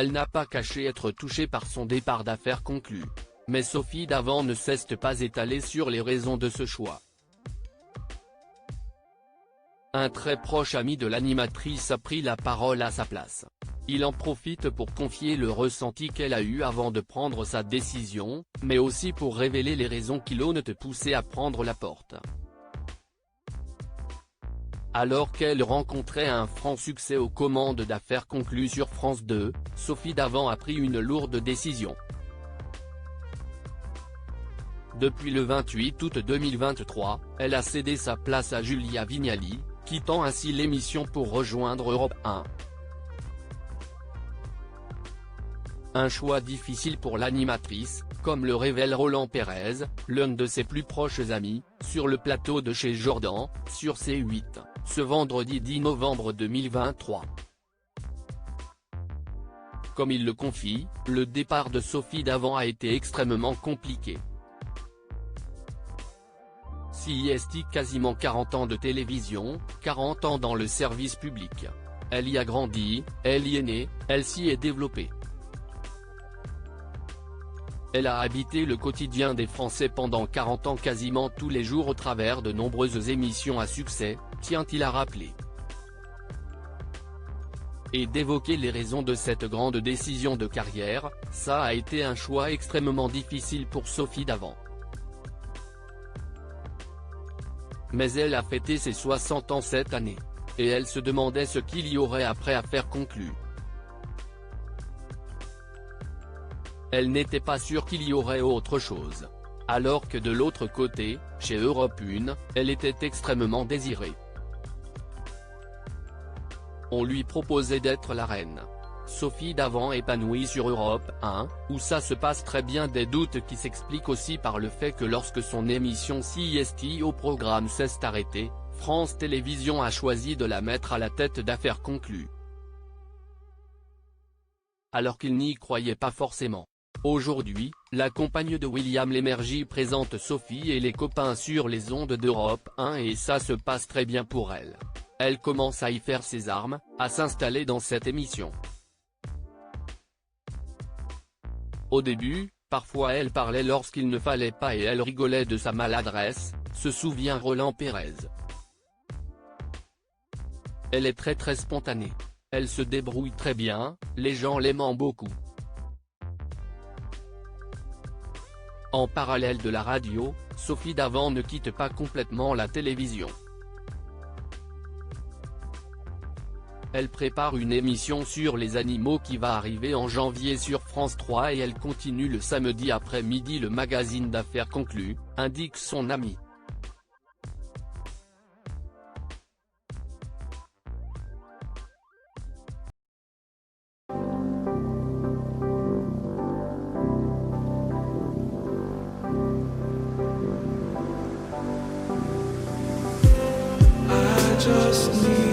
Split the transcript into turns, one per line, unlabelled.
Elle n'a pas caché être touchée par son départ d'Affaires conclues. Mais Sophie Davant ne s'est pas étalée sur les raisons de ce choix. Un très proche ami de l'animatrice a pris la parole à sa place. Il en profite pour confier le ressenti qu'elle a eu avant de prendre sa décision, mais aussi pour révéler les raisons qui l'ont poussé à prendre la porte. Alors qu'elle rencontrait un franc succès aux commandes d'Affaires conclues sur France 2, Sophie Davant a pris une lourde décision. Depuis le 28 août 2023, elle a cédé sa place à Julia Vignali, quittant ainsi l'émission pour rejoindre Europe 1. Un choix difficile pour l'animatrice, comme le révèle Roland Pérez, l'un de ses plus proches amis, sur le plateau de Chez Jordan, sur C8, ce vendredi 10 novembre 2023. Comme il le confie, le départ de Sophie Davant a été extrêmement compliqué. CIST quasiment 40 ans de télévision, 40 ans dans le service public. Elle y a grandi, elle y est née, elle s'y est développée. Elle a habité le quotidien des Français pendant 40 ans quasiment tous les jours au travers de nombreuses émissions à succès, tient-il à rappeler. Et d'évoquer les raisons de cette grande décision de carrière, ça a été un choix extrêmement difficile pour Sophie Davant. Mais elle a fêté ses 60 ans cette année. Et elle se demandait ce qu'il y aurait après Affaires conclues. Elle n'était pas sûre qu'il y aurait autre chose. Alors que de l'autre côté, chez Europe 1, elle était extrêmement désirée. On lui proposait d'être la reine. Sophie Davant épanouie sur Europe 1, où ça se passe très bien, des doutes qui s'expliquent aussi par le fait que lorsque son émission CIST au programme s'est arrêtée, France Télévisions a choisi de la mettre à la tête d'Affaires conclues. Alors qu'il n'y croyait pas forcément. Aujourd'hui, la compagne de William Lémergie présente Sophie et les copains sur les ondes d'Europe 1 et ça se passe très bien pour elle. Elle commence à y faire ses armes, à s'installer dans cette émission. Au début, parfois elle parlait lorsqu'il ne fallait pas et elle rigolait de sa maladresse, se souvient Roland Pérez. Elle est très spontanée. Elle se débrouille très bien, les gens l'aiment beaucoup. En parallèle de la radio, Sophie Davant ne quitte pas complètement la télévision. Elle prépare une émission sur les animaux qui va arriver en janvier sur France 3 et elle continue le samedi après-midi le magazine d'Affaires conclues, indique son ami.
Just need